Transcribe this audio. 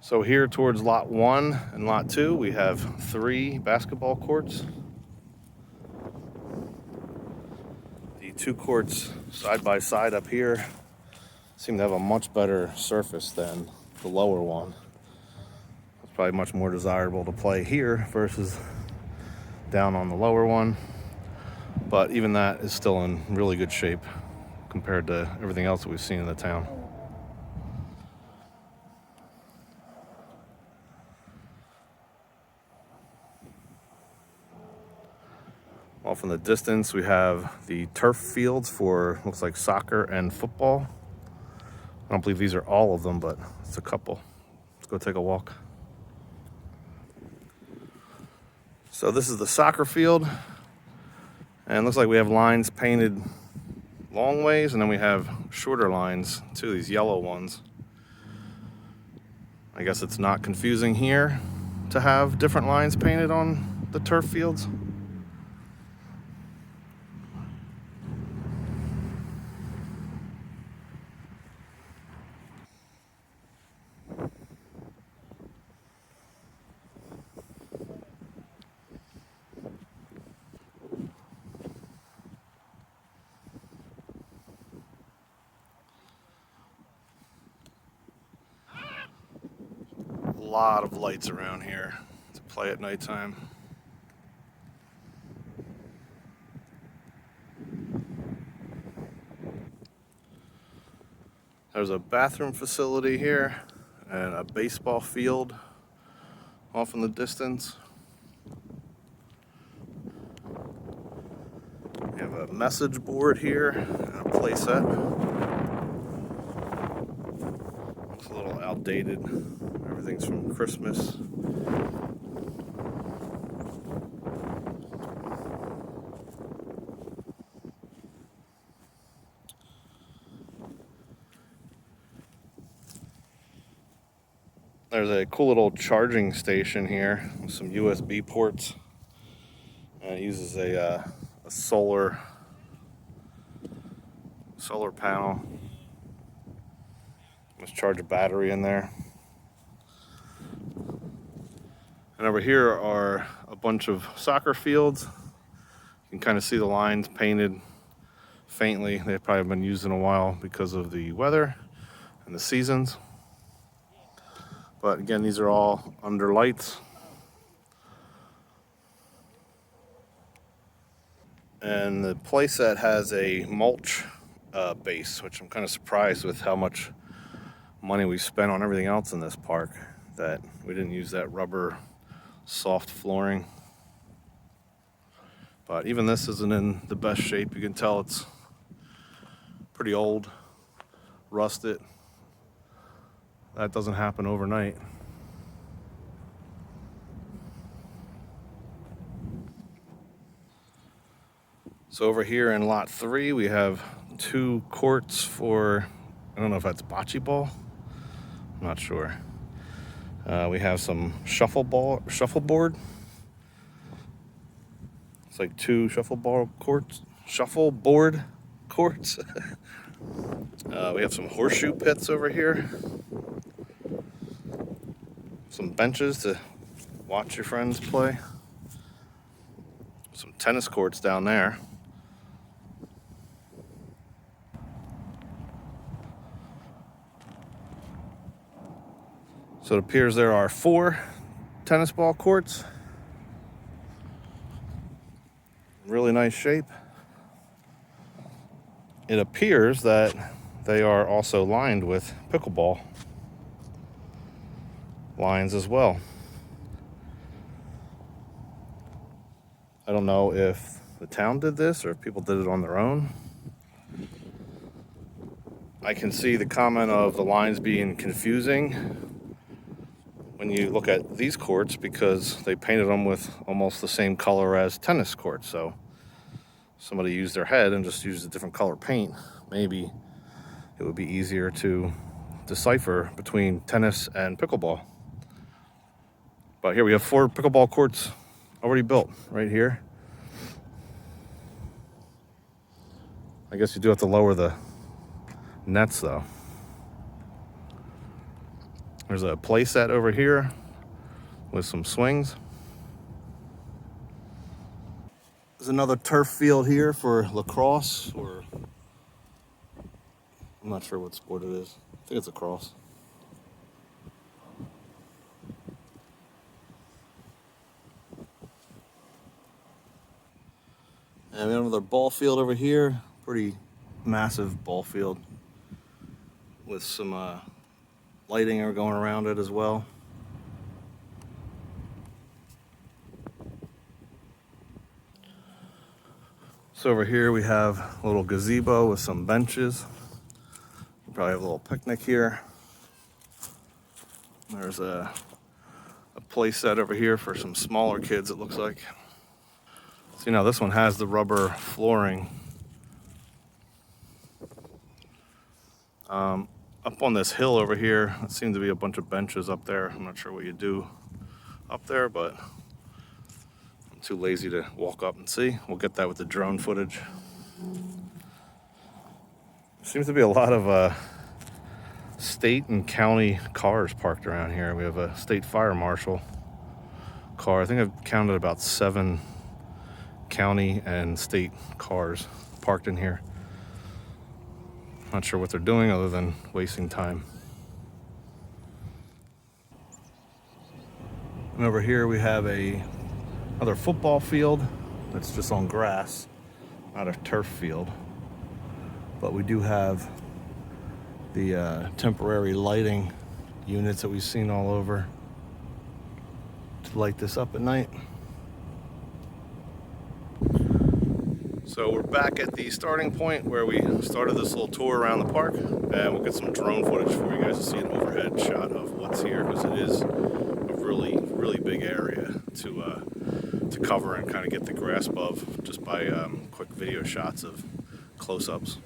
So here towards lot 1 and lot 2, we have 3 basketball courts. The 2 courts side by side up here seem to have a much better surface than the lower one. It's probably much more desirable to play here versus down on the lower one. But even that is still in really good shape compared to everything else that we've seen in the town. Off in the distance, we have the turf fields for, looks like, soccer and football. I don't believe these are all of them, but it's a couple. Let's go take a walk. So this is the soccer field, and it looks like we have lines painted long ways, and then we have shorter lines too, these yellow ones. I guess it's not confusing here to have different lines painted on the turf fields. A lot of lights around here to play at nighttime. There's a bathroom facility here and a baseball field off in the distance. We have a message board here and a play set. Looks a little outdated. Everything's from Christmas. There's a cool little charging station here with some USB ports. It uses a solar panel. Let's charge a battery in there. And over here are a bunch of soccer fields. You can kind of see the lines painted faintly. They've probably been used in a while because of the weather and the seasons. But again, these are all under lights. And the playset has a mulch base, which I'm kind of surprised with how much money we spent on everything else in this park that we didn't use that rubber soft flooring. But even this isn't in the best shape. You can tell it's pretty old, rusted. That doesn't happen overnight. So over here in lot 3, we have 2 courts for, I don't know if that's bocce ball. I'm not sure. We have some shuffleboard. It's like 2 shuffleboard courts. We have some horseshoe pits over here. Some benches to watch your friends play. Some tennis courts down there. So it appears there are 4 tennis ball courts. Really nice shape. It appears that they are also lined with pickleball lines as well. I don't know if the town did this or if people did it on their own. I can see the comment of the lines being confusing when you look at these courts because they painted them with almost the same color as tennis courts. So somebody used their head and just used a different color paint. Maybe it would be easier to decipher between tennis and pickleball. But here we have 4 pickleball courts already built right here. I guess you do have to lower the nets though. There's a play set over here with some swings. There's another turf field here for lacrosse, or I'm not sure what sport it is. I think it's lacrosse. And we have another ball field over here, pretty massive ball field with some lighting going around it as well. So over here we have a little gazebo with some benches. We probably have a little picnic here. There's a play set over here for some smaller kids, it looks like. So now this one has the rubber flooring. Up on this hill over here, there seems to be a bunch of benches up there. I'm not sure what you do up there, but I'm too lazy to walk up and see. We'll get that with the drone footage. Seems to be a lot of state and county cars parked around here. We have a state fire marshal car. I think I've counted about 7 county and state cars parked in here. Not sure what they're doing other than wasting time. And over here we have another football field that's just on grass, not a turf field. But we do have the temporary lighting units that we've seen all over to light this up at night. So we're back at the starting point where we started this little tour around the park, and we'll get some drone footage for you guys to see an overhead shot of what's here, because it is a really, really big area to cover and kind of get the grasp of just by quick video shots of close-ups.